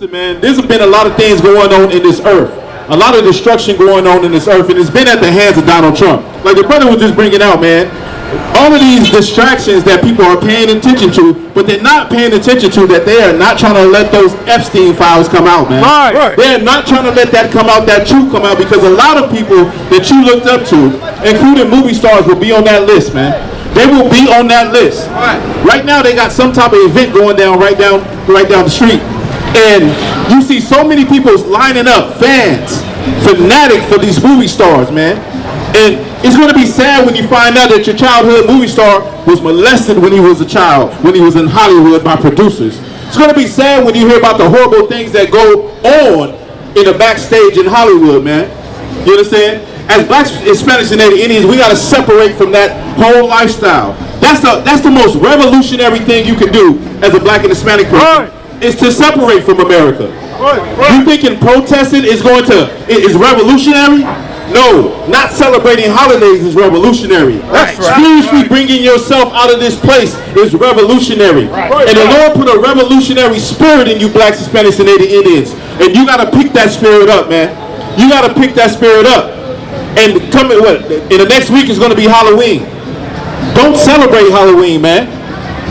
Listen, man, there's been a lot of things going on in this earth. A lot of destruction going on in this earth, and it's been at the hands of Donald Trump. Like the brother was just bringing out, man. All of these distractions that people are paying attention to, but they're not paying attention to that they are not trying to let those Epstein files come out, man. Right. They're not trying to let that come out, that truth come out, because a lot of people that you looked up to, including movie stars, will be on that list, man. They will be on that list. Right now, they got some type of event going down right down the street. And you see so many people lining up, fans, fanatic for these movie stars, man. And it's going to be sad when you find out that your childhood movie star was molested when he was a child, when he was in Hollywood by producers. It's going to be sad when you hear about the horrible things that go on in the backstage in Hollywood, man. You understand? As blacks, Hispanics, and Native Indians, we got to separate from that whole lifestyle. That's the most revolutionary thing you can do as a black and Hispanic person. Is to separate from America. You thinking protesting is revolutionary? No, not celebrating holidays is revolutionary. Spiritually bringing yourself out of this place is revolutionary. And the Lord put a revolutionary spirit in you blacks, Hispanics, and Native Indians. And you got to pick that spirit up, man. You got to pick that spirit up. And in the next week is going to be Halloween. Don't celebrate Halloween, man.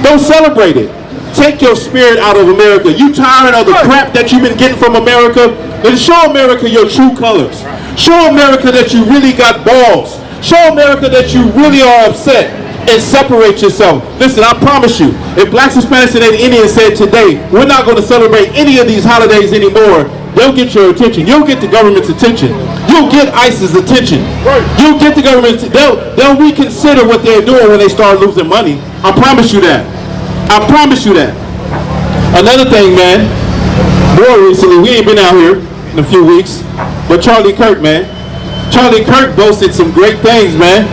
Don't celebrate it. Take your spirit out of America. You tired of the crap that you've been getting from America? Then show America your true colors. Show America that you really got balls. Show America that you really are upset. And separate yourself. Listen, I promise you, if blacks, Hispanics, and Native Indians said today, we're not going to celebrate any of these holidays anymore, they'll get your attention. You'll get the government's attention. You'll get ICE's attention. You'll get the government's, they'll reconsider what they're doing when they start losing money. I promise you that. I promise you that. Another thing, man, more recently, we ain't been out here in a few weeks, but Charlie Kirk, man. Charlie Kirk boasted some great things, man.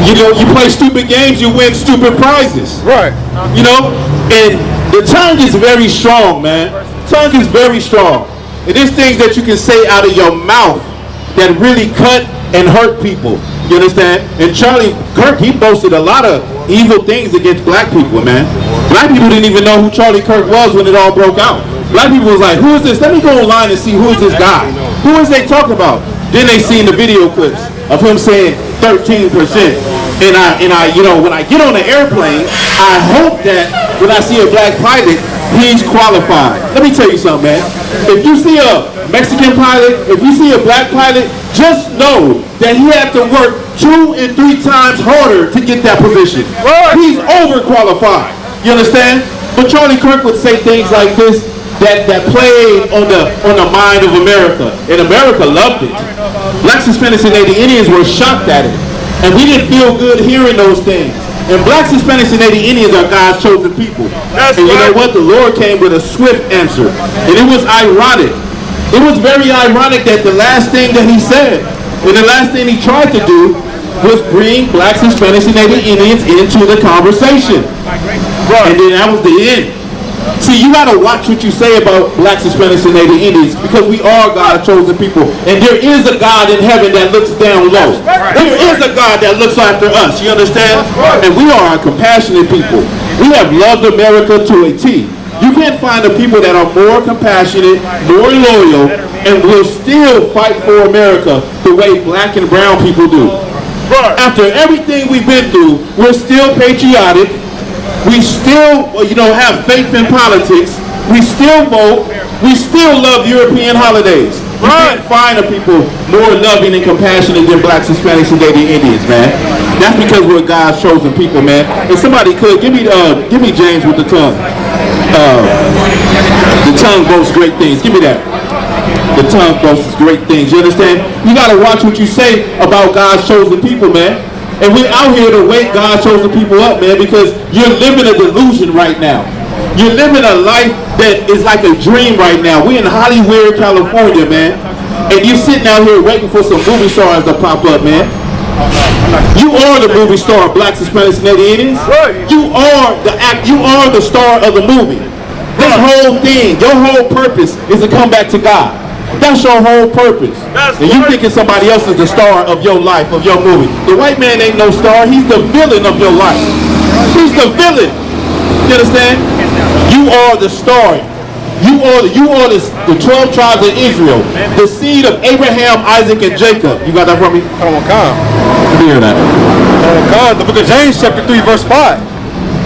You know, you play stupid games, you win stupid prizes. Right. You know, and the tongue is very strong, man. Tongue is very strong. And there's things that you can say out of your mouth that really cut and hurt people. You understand? And Charlie Kirk, he boasted a lot of evil things against black people, man. Black people didn't even know who Charlie Kirk was when it all broke out. Black people was like, who is this? Let me go online and see who is this guy. Who is they talking about? Then they seen the video clips of him saying 13%. And I, you know, when I get on the airplane, I hope that when I see a black pilot, he's qualified. Let me tell you something, man. If you see a Mexican pilot, if you see a black pilot, just know that he had to work 2 and 3 times harder to get that position. He's overqualified. You understand? But Charlie Kirk would say things like this that played on the mind of America, and America loved it. Blacks, Hispanics, and Native Indians were shocked at it, and we didn't feel good hearing those things. And blacks, Hispanics, and Native Indians are God's chosen people. And you know what? The Lord came with a swift answer, and it was ironic. It was very ironic that the last thing that he said, and the last thing he tried to do, was bring blacks, Hispanics, and Native Indians into the conversation. And then that was the end. See, you gotta watch what you say about blacks, Hispanics, and Native Indians, because we are God's chosen people. And there is a God in heaven that looks down low. There is a God that looks after us, you understand? And we are a compassionate people. We have loved America to a T. You can't find the people that are more compassionate, more loyal, and will still fight for America the way black and brown people do. After everything we've been through, we're still patriotic. We still, you know, have faith in politics. We still vote. We still love European holidays. You can't find a people more loving and compassionate than blacks, Hispanics, and Native Indians, man. That's because we're God's chosen people, man. If somebody could, give me James with the tongue. The tongue boasts great things. Give me that. The tongue boasts great things. You understand? You got to watch what you say about God's chosen people, man. And we're out here to wake God's chosen people up, man, because you're living a delusion right now. You're living a life that is like a dream right now. We're in Hollywood, California, man. And you're sitting out here waiting for some movie stars to pop up, man. You are the movie star of blacks, Hispanics, and Native Indians. You are the star of the movie. This whole thing, your whole purpose is to come back to God. That's your whole purpose. And you thinking somebody else is the star of your life, of your movie. The white man ain't no star. He's the villain of your life. He's the villain. You understand? You are the star. You are the 12 tribes of Israel, the seed of Abraham, Isaac, and Jacob. You got that from me? Come on, come. Hear that? God, the book of James, chapter 3, verse 5.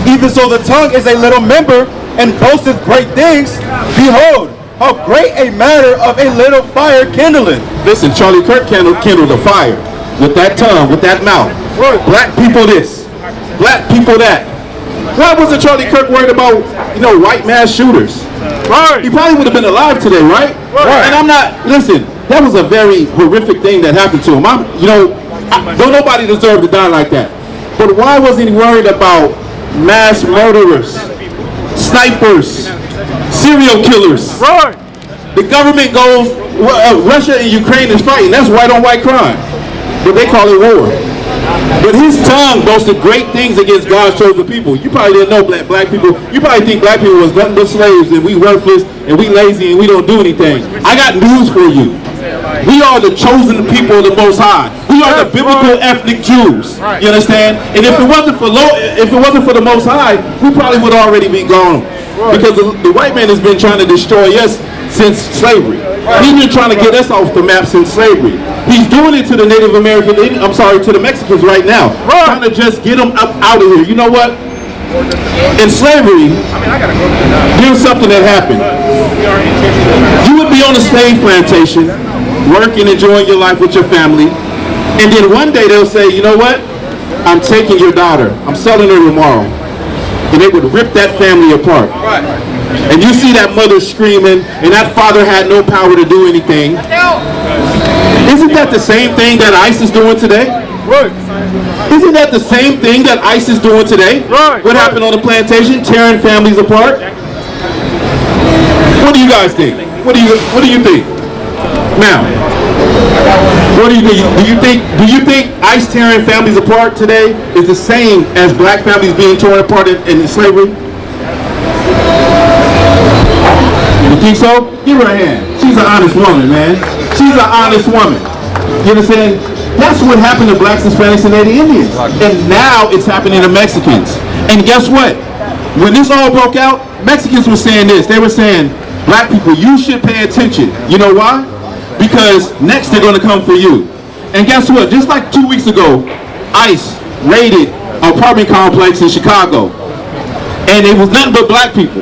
Even so, the tongue is a little member and boasteth great things. Behold, how great a matter of a little fire kindleth. Listen, Charlie Kirk kindled a fire with that tongue, with that mouth. Right. Black people this, black people that. Why wasn't Charlie Kirk worried about, white mass shooters? Right. He probably would have been alive today, right? Right. And I'm not, listen, that was a very horrific thing that happened to him. Don't nobody deserve to die like that. But why wasn't he worried about mass murderers, snipers, serial killers? Right. The government goes, Russia and Ukraine is fighting. That's white on white crime. But they call it war. But his tongue boasted great things against God's chosen people. You probably didn't know black people. You probably think black people was nothing but slaves and we worthless and we lazy and we don't do anything. I got news for you. We are the chosen people of the Most High. We are the biblical ethnic Jews. You understand? And if it wasn't for the Most High, we probably would already be gone. Because the white man has been trying to destroy us since slavery. He's been trying to get us off the map since slavery. He's doing it to the Native American, to the Mexicans right now. Trying to just get them up out of here. You know what? In slavery, here's something that happened. You would be on a slave plantation, working, enjoying your life with your family, and then one day they'll say, you know what? I'm taking your daughter. I'm selling her tomorrow. And they would rip that family apart. And you see that mother screaming, and that father had no power to do anything. Isn't that the same thing that ICE is doing today? Right. Isn't that the same thing that ICE is doing today? Right. What happened on the plantation? Tearing families apart. What do you guys think? What do you think? Now, what do you think? Do you think ICE tearing families apart today is the same as black families being torn apart in slavery? You think so? Give her a hand. She's an honest woman, man. She's an honest woman. You understand? That's what happened to blacks, Hispanics, and Native Indians. And now it's happening to Mexicans. And guess what? When this all broke out, Mexicans were saying this. They were saying, black people, you should pay attention. You know why? Because next they're going to come for you. And guess what? Just like 2 weeks ago, ICE raided an apartment complex in Chicago. And it was nothing but black people.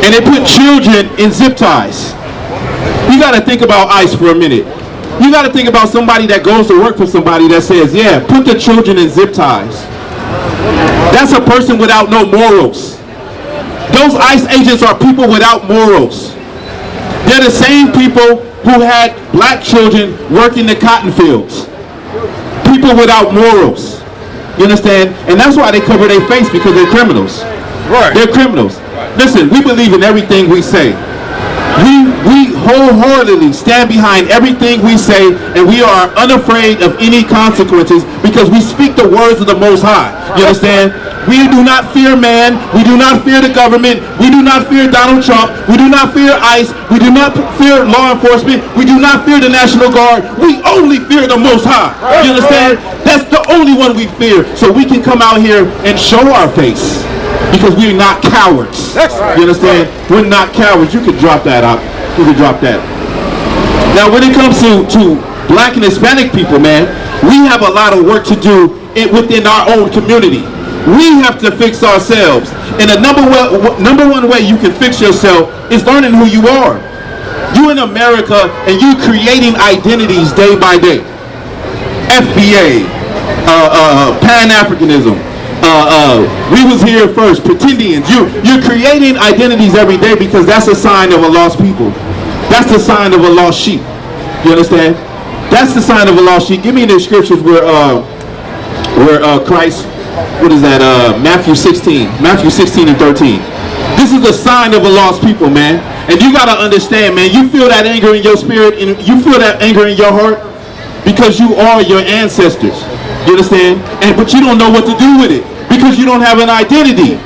And they put children in zip ties. You got to think about ICE for a minute. You got to think about somebody that goes to work for somebody that says, yeah, put the children in zip ties. That's a person without no morals. Those ICE agents are people without morals. They're the same people who had black children working the cotton fields. People without morals. You understand? And that's why they cover their face, because they're criminals. Right. They're criminals. Listen, we believe in everything we say. We wholeheartedly stand behind everything we say, and we are unafraid of any consequences because we speak the words of the Most High. You understand? We do not fear man. We do not fear the government. We do not fear Donald Trump. We do not fear ICE. We do not fear law enforcement. We do not fear the National Guard. We only fear the Most High. You understand? That's the only one we fear. So we can come out here and show our face. Because we're not cowards. You understand? We're not cowards. You can drop that out. You can drop that. Now, when it comes to black and Hispanic people, man, we have a lot of work to do within our own community. We have to fix ourselves. And the number one way you can fix yourself is learning who you are. You in America, and you creating identities day by day. FBA, Pan-Africanism. We was here first, pretendians. You're creating identities every day because that's a sign of a lost people. That's the sign of a lost sheep. You understand? That's the sign of a lost sheep. Give me the scriptures where Christ, what is that? Matthew 16 and 13. This is the sign of a lost people, man. And you gotta understand, man. You feel that anger in your spirit, and you feel that anger in your heart because you are your ancestors. You understand? But you don't know what to do with it because you don't have an identity.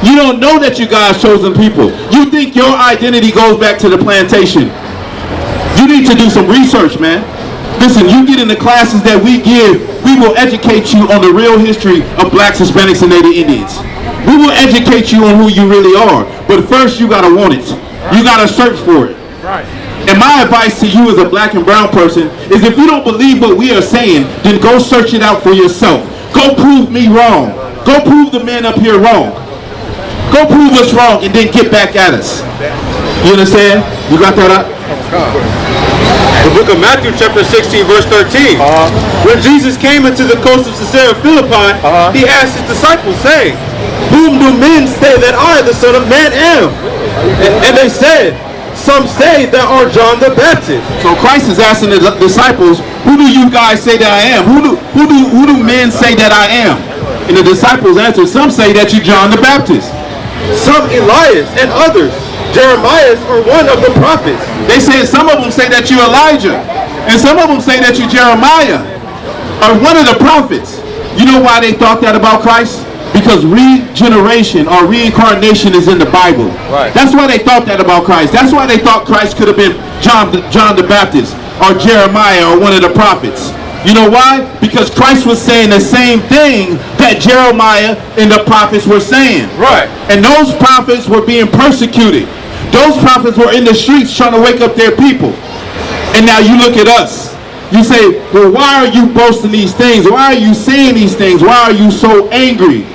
You don't know that you're God's chosen people. You think your identity goes back to the plantation. You need to do some research, man. Listen, you get in the classes that we give, we will educate you on the real history of blacks, Hispanics, and Native Indians. We will educate you on who you really are. But first, you got to want it. You gotta search for it. And my advice to you as a black and brown person is if you don't believe what we are saying, then go search it out for yourself. Go prove me wrong. Go prove the man up here wrong. Go prove us wrong and then get back at us. You understand? You got that up? The book of Matthew chapter 16 verse 13. When Jesus came into the coast of Caesarea Philippi, he asked his disciples, saying, "Whom do men say that I, the Son of Man, am?" And they said, "Some say that are John the Baptist." So Christ is asking the disciples, who do you guys say that I am? Who do men say that I am? And the disciples answered, some say that you're John the Baptist. Some Elias, and others Jeremiah or one of the prophets. They said some of them say that you're Elijah, and some of them say that you're Jeremiah, or one of the prophets. You know why they thought that about Christ? Because regeneration or reincarnation is in the Bible. Right. That's why they thought that about Christ. That's why they thought Christ could have been John the Baptist or Jeremiah or one of the prophets. You know why? Because Christ was saying the same thing that Jeremiah and the prophets were saying. Right. And those prophets were being persecuted. Those prophets were in the streets trying to wake up their people. And now you look at us. You say, well, why are you boasting these things? Why are you saying these things? Why are you so angry?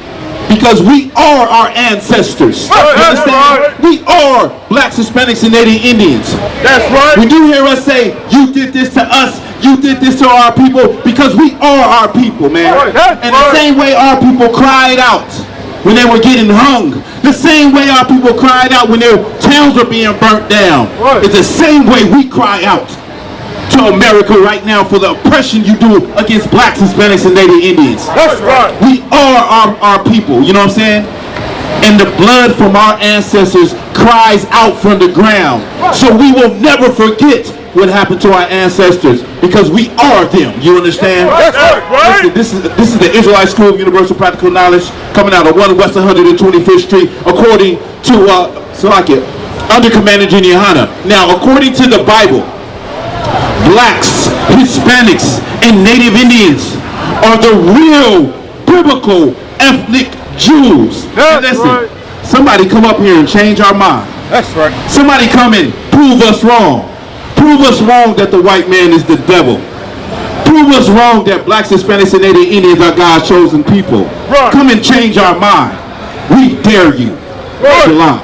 Because we are our ancestors. You understand? We are blacks, Hispanics, and Native Indians. That's right. When you hear us say, you did this to us, you did this to our people, because we are our people, man. And the same way our people cried out when they were getting hung, the same way our people cried out when their towns were being burnt down, it's the same way we cry out to America right now for the oppression you do against blacks, Hispanics, and Native Indians. That's right. We are our people, you know what I'm saying? And the blood from our ancestors cries out from the ground. So we will never forget what happened to our ancestors, because we are them. You understand? That's right. This is the Israelite School of Universal Practical Knowledge, coming out of 1 West 125th Street, according to under Commander Junior Hanna. Now, according to the Bible, blacks, Hispanics, and Native Indians are the real biblical ethnic Jews. And listen, somebody come up here and change our mind. That's right. Somebody come and prove us wrong. Prove us wrong that the white man is the devil. Prove us wrong that blacks, Hispanics, and Native Indians are God's chosen people. Right. Come and change our mind. We dare you. Shalom.